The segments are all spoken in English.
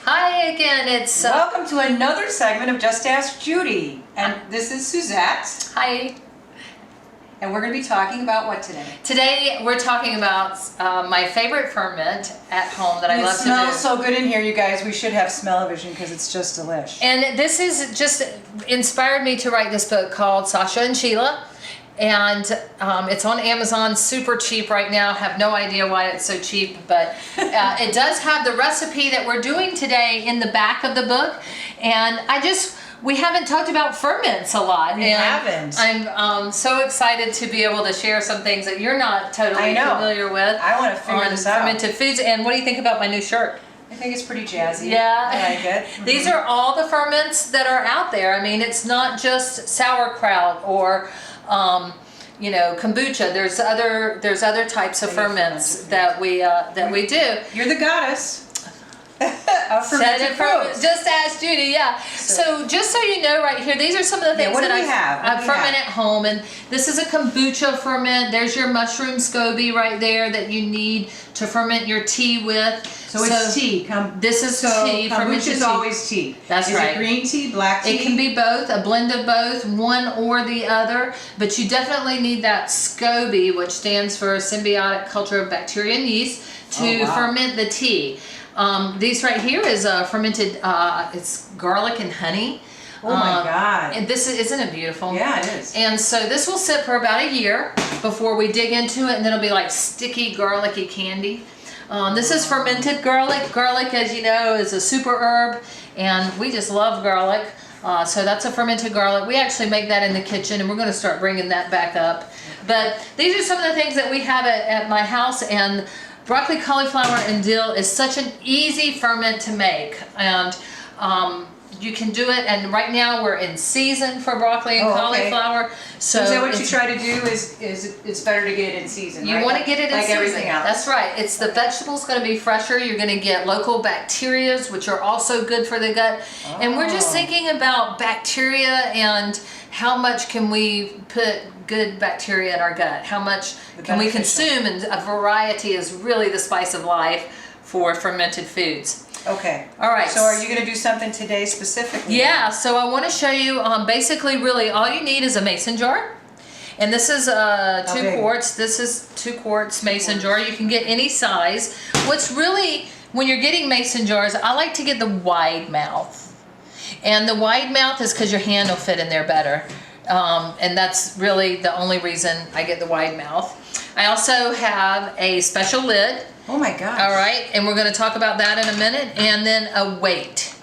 Hi again, it's... Welcome to another segment of Just Ask Judy. And this is Suzette. Hi. And we're going to be talking about what today? Today we're talking about my favorite ferment at home that I love to do. It smells so good in here, you guys. We should have smell-o-vision because it's just delish. And this is just inspired me to write this book called Sasha and Sheila. And it's on Amazon, super cheap right now. Have no idea why it's so cheap, but it does have the recipe that we're doing today in the back of the book. And we haven't talked about ferments a lot. We haven't. I'm so excited to be able to share some things that you're not totally familiar with. I want to figure this out. Fermented Foods. And what do you think about my new shirt? I think it's pretty jazzy. Yeah. I like it. These are all the ferments that are out there. I mean, it's not just sauerkraut or kombucha. There's other types of ferments that we do. You're the goddess of fermented foods. Just Ask Judy, yeah. So just so you know, right here, these are some of the things that I ferment at home, and this is a kombucha ferment. There's your mushroom SCOBY right there that you need to ferment your tea with. So it's tea. This is tea. Kombucha is always tea. That's right. Is it green tea, black tea? It can be both, a blend of both, one or the other. But you definitely need that SCOBY, which stands for symbiotic culture of bacteria and yeast, to ferment the tea. These right here is fermented. It's garlic and honey. Oh my God! And isn't it beautiful? Yeah, it is. And so this will sit for about a year before we dig into it, and then it'll be like sticky, garlicky candy. This is fermented garlic. Garlic, as you know, is a super herb, and we just love garlic. So that's a fermented garlic. We actually make that in the kitchen, and we're going to start bringing that back up. But these are some of the things that we have at my house, and broccoli, cauliflower, and dill is such an easy ferment to make. And you can do it, and right now we're in season for broccoli and cauliflower. So is that what you try to do? Is it's better to get it in season? You want to get it in season. Everything else. That's right. It's the vegetables going to be fresher. You're going to get local bacterias, which are also good for the gut. And we're just thinking about bacteria and how much can we put good bacteria in our gut? How much can we consume? And a variety is really the spice of life for fermented foods. Okay. All right. So are you going to do something today specifically? Yeah. So I want to show you basically really all you need is a mason jar. And this is 2 quarts. This is 2 quarts mason jar. You can get any size. What's really, when you're getting mason jars, I like to get the wide mouth. And the wide mouth is because your hand will fit in there better. And that's really the only reason I get the wide mouth. I also have a special lid. Oh my gosh. All right, and we're going to talk about that in a minute. And then a weight.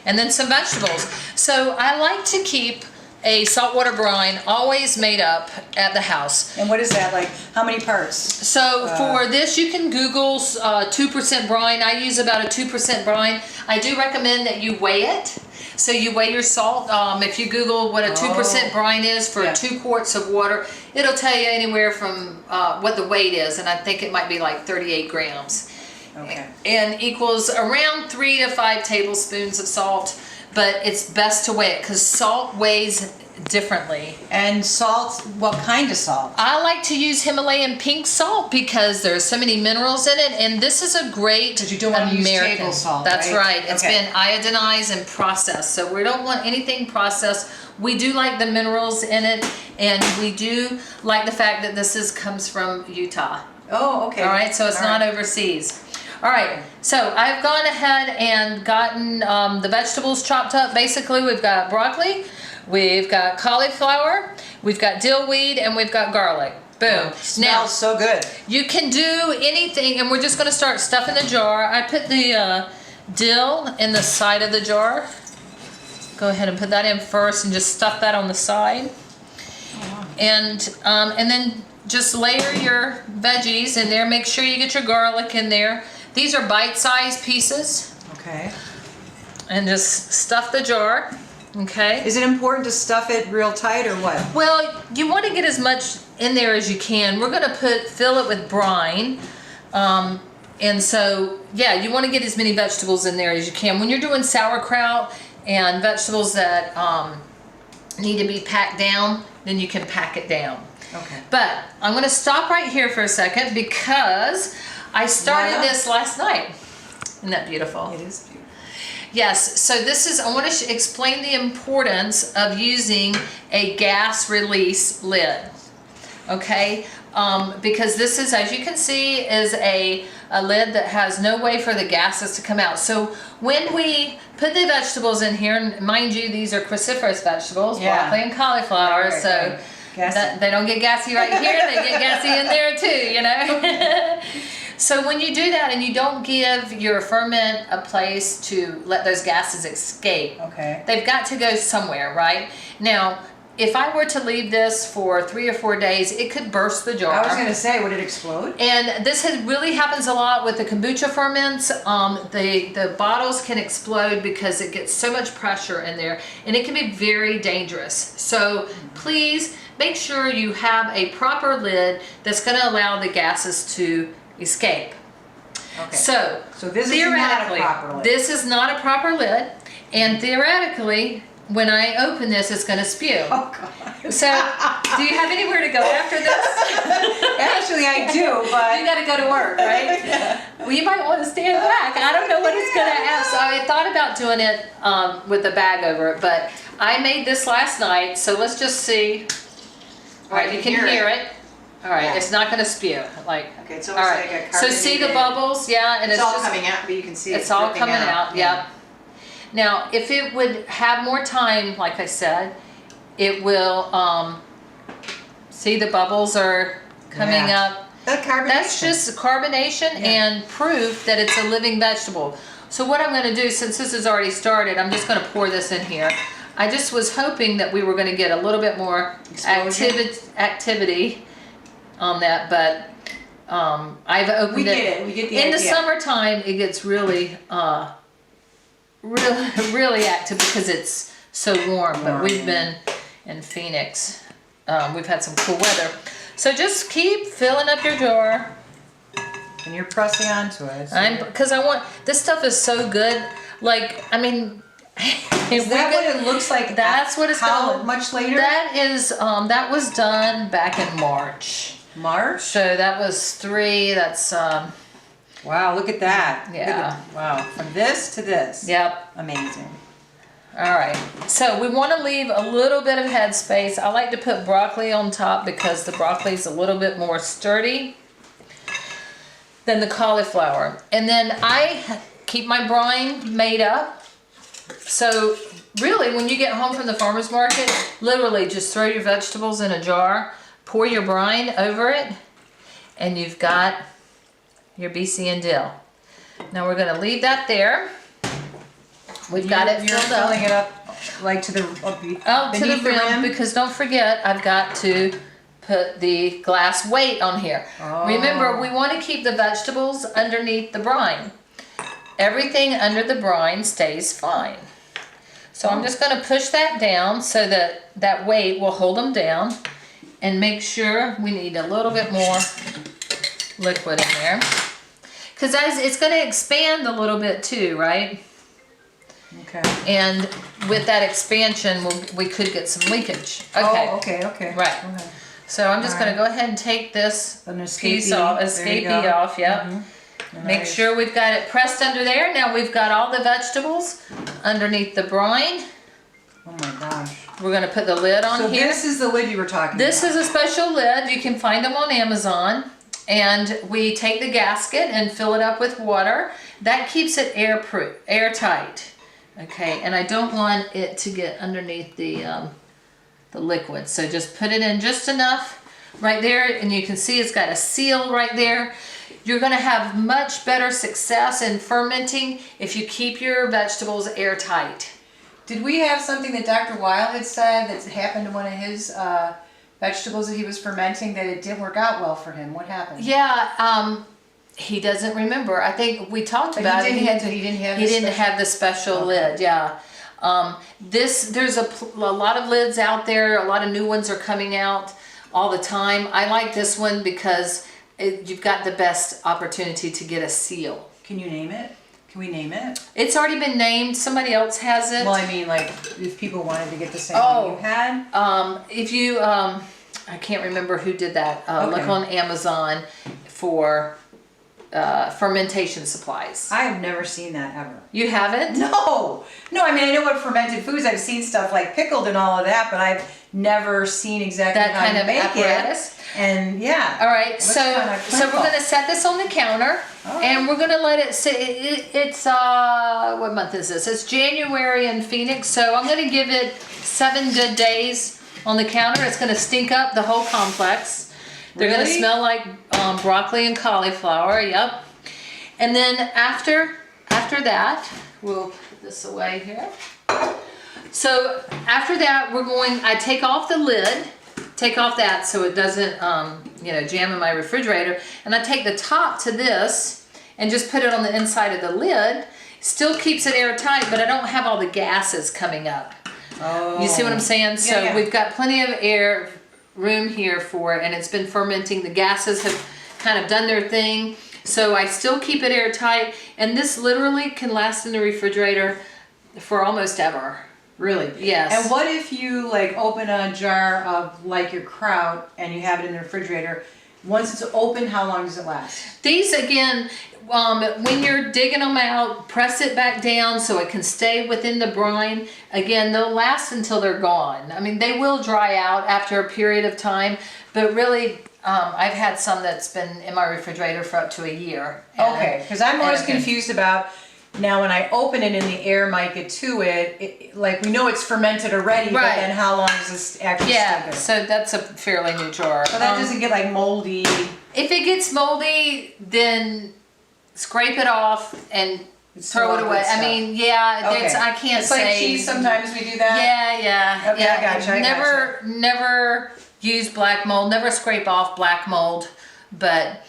And then some vegetables. So I like to keep a saltwater brine always made up at the house. And what is that, like how many parts? So for this you can Google 2% brine. I use about a 2% brine. I do recommend that you weigh it. So you weigh your salt. If you Google what a 2% brine is for 2 quarts of water, it'll tell you anywhere from what the weight is, and I think it might be like 38 grams. Okay. And equals around 3 to 5 tablespoons of salt, but it's best to weigh it because salt weighs differently. And salt, what kind of salt? I like to use Himalayan pink salt because there's so many minerals in it, and this is a great Because you don't want to use table salt, That's right. It's been iodinized and processed, so we don't want anything processed. We do like the minerals in it, and we do like the fact that this comes from Utah. Oh, okay. All right, so it's not overseas. All right, so I've gone ahead and gotten the vegetables chopped up. Basically, we've got broccoli, we've got cauliflower, we've got dill weed, and we've got garlic. Boom. Oh, smells so good. You can do anything, and we're just going to start stuffing the jar. I put the dill in the side of the jar. Go ahead and put that in first and just stuff that on the side. And then just layer your veggies in there. Make sure you get your garlic in there. These are bite-sized pieces. Okay. And just stuff the jar. Okay. Is it important to stuff it real tight or what? Well, you want to get as much in there as you can. We're going to fill it with brine. And so, yeah, you want to get as many vegetables in there as you can. When you're doing sauerkraut and vegetables that need to be packed down, then you can pack it down. Okay. But I'm going to stop right here for a second because I started this last night. Isn't that beautiful? It is beautiful. Yes, so this is, I want to explain the importance of using a gas release lid, okay? Because this is, as you can see, is a lid that has no way for the gases to come out. So when we put the vegetables in here, and mind you, these are cruciferous vegetables, broccoli and cauliflower, Right, so right. they don't get gassy right here, they get gassy in there too, you know? So when you do that and you don't give your ferment a place to let those gases escape, Okay. they've got to go somewhere, right? Now, if I were to leave this for 3 or 4 days, it could burst the jar. I was going to say, would it explode? And this really happens a lot with the kombucha ferments. The bottles can explode because it gets so much pressure in there, and it can be very dangerous. So please make sure you have a proper lid that's going to allow the gases to escape. Okay. So this is not a theoretically, proper lid. this is not a proper lid, and theoretically, when I open this, it's going to spew. Oh, God. So, do you have anywhere to go after this? Actually, I do, You but... got to go to work, right? Yeah. Well, you might want to stand back. I don't know what it's going to have. So I thought about doing it with a bag over it, but I made this last night. So let's just see. All right, you can hear it. All right, Yeah. it's not going to spew. Like, Okay, it's all almost right. like a So see the carbonated- bubbles, yeah, and It's all just coming out, but you can see it's all dripping coming out. Yep. Now, if it would have more time, like I said, it will. See, the bubbles are coming Yeah. up. That carbonation. That's just carbonation and proof that it's a living vegetable. So what I'm going to do, since this has already started, I'm just going to pour this in here. I just was hoping that we were going to get a little bit more activity on that, but I've opened We it. get it. We get the In the idea. summertime, it gets really active because it's so warm. But we've been in Phoenix. We've had some cool weather. So just keep filling up your jar. And you're pressing onto it. So Because I want, this stuff is so good. Like, I mean, is that what it looks like? That's what it's How called. much later? That is, that was done back in March. March? So that was 3, that's, Wow, look at that. Look at Yeah. wow, from this to this. yep. Amazing. All right, so we want to leave a little bit of headspace. I like to put broccoli on top because the broccoli is a little bit more sturdy than the cauliflower. And then I keep my brine made up. So really, when you get home from the farmer's market, literally just throw your vegetables in a jar, pour your brine over it, and you've got your BC and dill. Now we're going to leave that there. We've got it You're filled up. filling it up like to the Oh, to the beneath rim, because don't forget, I've got to put the glass weight on here. Oh. Remember, we want to keep the vegetables underneath the brine. Everything under the brine stays fine. So I'm just going to push that down so that that weight will hold them down, and make sure we need a little bit more liquid in there. Because it's going to expand a little bit too, right? Okay. And with that expansion, we could get some leakage. Okay. Oh, okay. Right. Okay. So I'm just All going to go ahead and take this An piece escapee. off, There you escapee go. off, yep. And Make sure we've got it pressed under there. Now we've got all the vegetables underneath the brine. Oh my gosh. We're going to put the lid on So here. this is the lid you were talking This about. is a special lid. You can find them on Amazon. And we take the gasket and fill it up with water. That keeps it airtight. Okay, and I don't want it to get underneath the liquid. So just put it in just enough right there, and you can see it's got a seal right there. You're going to have much better success in fermenting if you keep your vegetables airtight. Did we have something that Dr. Weil had said that happened to one of his vegetables that he was fermenting that it didn't work out well for him? What happened? Yeah, he doesn't remember. I think we talked But about he it. didn't have He the didn't special- have the special Okay. lid. Yeah. There's a lot of lids out there. A lot of new ones are coming out all the time. I like this one because you've got the best opportunity to get a seal. Can you name it? Can we name it? It's already been named. Somebody else has it. Well, I mean, like, if people wanted to get the same Oh. one you had. If you, I can't remember who did that. Look Okay. on Amazon for fermentation supplies. I have never seen that ever. You haven't? No. I mean, I know what fermented foods. I've seen stuff like pickled and all of that, but I've never seen exactly That how kind you of make apparatus. it. And yeah. All right, Looks so kinda we're clinical. gonna set this on the counter, and we're gonna let it sit. It's what month is this? It's January in Phoenix, so I'm gonna give it 7 good days on the counter. It's gonna stink up the whole complex. They're gonna Really? smell like broccoli and cauliflower. Yep. And then after that, we'll put this away here. So after that, I take off the lid. Take off that so it doesn't, jam in my refrigerator. And I take the top to this and just put it on the inside of the lid. Still keeps it airtight, but I don't have all the gases coming up. Oh. You see what I'm saying? So Yeah. we've got plenty of air room here for it, and it's been fermenting. The gases have kind of done their thing. So I still keep it airtight, and this literally can last in the refrigerator for almost ever. Really? Yes. And what if you like open a jar of like your kraut and you have it in the refrigerator? Once it's open, how long does it last? These again, when you're digging them out, press it back down so it can stay within the brine. Again, they'll last until they're gone. I mean, they will dry out after a period of time, but really, I've had some that's been in my refrigerator for up to a year. Okay, because I'm always okay. confused about now when I open it and the air might get to it, like we know it's fermented already, but Right. then how long does this actually Yeah, stay good? so that's a fairly new jar. So that doesn't get like moldy. If it gets moldy, then scrape it off and throw all it good away. I stuff. mean, yeah, Okay. I can't It's say. like cheese, sometimes we do that. Yeah. Okay, I gotcha, Never use black mold. Never scrape off black mold. But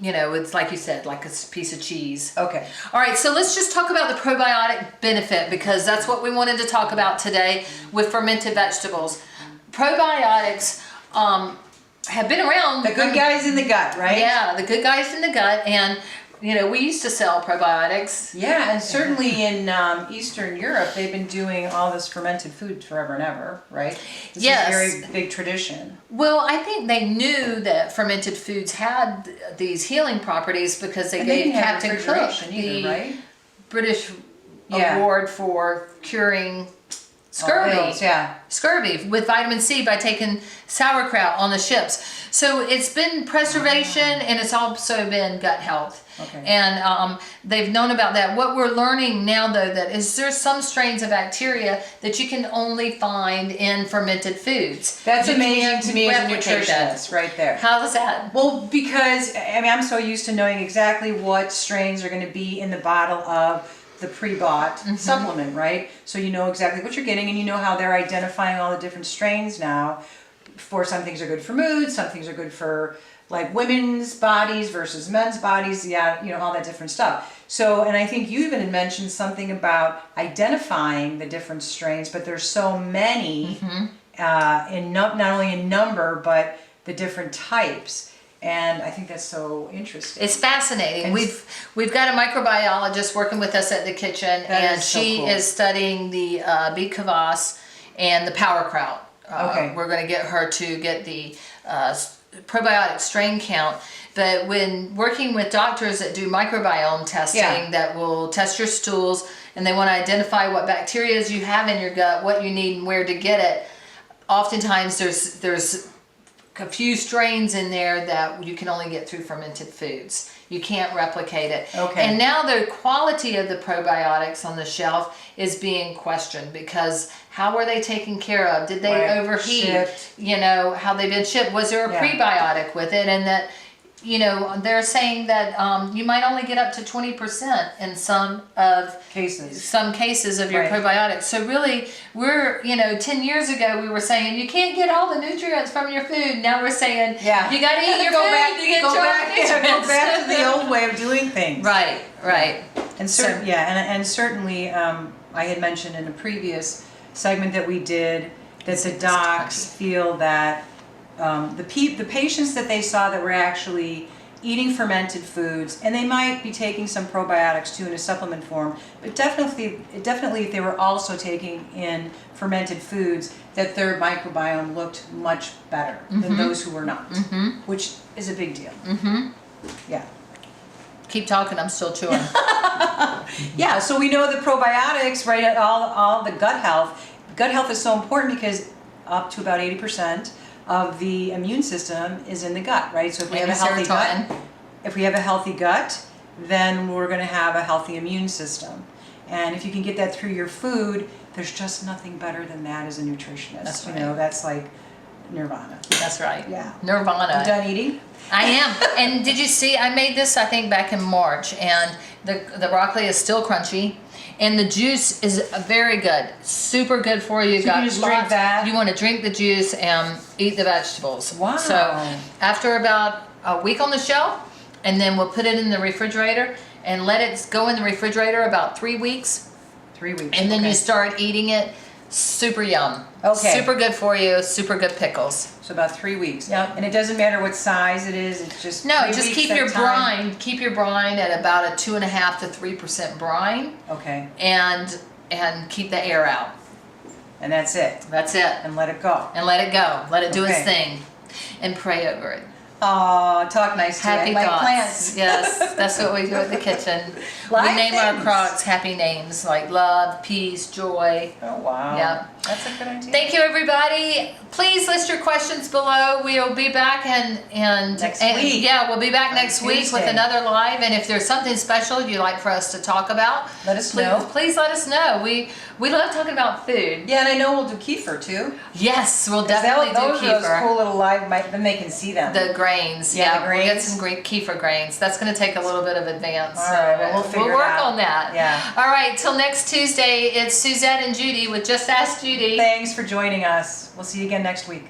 it's like you said, like a piece of cheese. Okay. All right, so let's just talk about the probiotic benefit, because that's what we wanted to talk about today with fermented vegetables. Probiotics have been around. The good guys in the gut, right? Yeah, the good guys in the gut, and we used to sell probiotics. Yeah, and certainly in Eastern Europe, they've been doing all this fermented food forever and ever, right? This Yes. is a very big tradition. Well, I think they knew that fermented foods had these healing properties because they And they gave didn't have Captain Cook refrigeration either, the right? British Yeah. award for curing scurvy. Oils, yeah. Scurvy with vitamin C by taking sauerkraut on the ships. So it's been preservation, and it's also been gut health. Okay. And they've known about that. What we're learning now, though, that is there's some strains of bacteria that you can only find in fermented foods. That's You amazing can't to me as a replicate that. nutritionist, right there. How's that? Well, because I mean, I'm so used to knowing exactly what strains are going to be in the bottle of the pre-bought supplement, right? So you know exactly what you're getting, and you know how they're identifying all the different strains now. For some things are good for mood, some things are good for like women's bodies versus men's bodies, all that different stuff. So, and I think you even had mentioned something about identifying the different strains, but there's so many not only in number, but the different types. And I think that's so interesting. It's fascinating. And We've got a microbiologist working with us at the kitchen, That and is so she cool. is studying the beet kvass and the sauerkraut. Okay. We're going to get her to get the probiotic strain count. But when working with doctors that do microbiome testing, Yeah. that will test your stools, and they want to identify what bacteria you have in your gut, what you need, and where to get it. Oftentimes, there's a few strains in there that you can only get through fermented foods. You can't replicate it. Okay. And now the quality of the probiotics on the shelf is being questioned, because how were they taken care of? Did they Right. overheat? Shipped. How they've been shipped? Was there a Yeah. prebiotic with it? And that, they're saying that you might only get up to 20% in some cases of your Right. probiotics. So really, we're, 10 years ago, we were saying you can't get all the nutrients from your food. Now we're saying you got to eat your food to get your nutrients. Go back to the old way of doing things. Right. And certainly, I had mentioned in a previous segment that we did that the docs feel that the patients that they saw that were actually eating fermented foods, and they might be taking some probiotics too in a supplement form, but definitely if they were also taking in fermented foods, that their microbiome looked much better than those who were not, which is a big deal. Yeah. Keep talking, I'm still chewing. Yeah, so we know the probiotics, right, at all the gut health. Gut health is so important because up to about 80% of the immune system is in the gut, right? So if we have a healthy gut, then we're going to have a healthy immune system. And if you can get that through your food, there's just nothing better than that as a nutritionist. That's right. You know, that's like nirvana. That's right. Yeah. Nirvana. You done eating? I am. And did you see, I made this, I think, back in March, and the broccoli is still crunchy, and the juice is very good. Super good for you. So you can just drink that? You want to drink the juice and eat the vegetables. Wow. So after about a week on the shelf, and then we'll put it in the refrigerator and let it go in the refrigerator about 3 weeks. 3 weeks. And then okay. you start eating it. Super yum. Okay. Super good for you. Super good pickles. So about 3 weeks. Yep. And it doesn't matter what size it is. It's just No, 3 just weeks keep at your a time. brine. Keep your brine at about a 2.5 to 3% brine, Okay. and keep the air out. And that's it. That's it. And let it go. And let it go. Let it do its Okay. thing, and pray over it. Oh, talk nice to Happy you. Like thoughts. plants. Yes, that's what we do at the kitchen. We Live name our things. crops happy names like love, peace, joy. Oh, wow. Yeah. That's a good idea. Thank you, everybody. Please list your questions below. We'll be back Next week. Yeah, we'll be back On next week with Tuesday. another live. And if there's something special you'd like for us to talk about, Let us please, know. Please let us know. We love talking about food. Yeah, and I know we'll do kefir too. Yes, we'll 'Cause definitely do those are those kefir. cool little live, then they can see them. The grains, Yeah, yeah, the we'll get grains. some great kefir grains. That's going to take a little bit of advance. All right, well, we'll figure it work out. on that. Yeah. All right, till next Tuesday, it's Suzette and Judy with Just Ask Judy. Thanks for joining us. We'll see you again next week.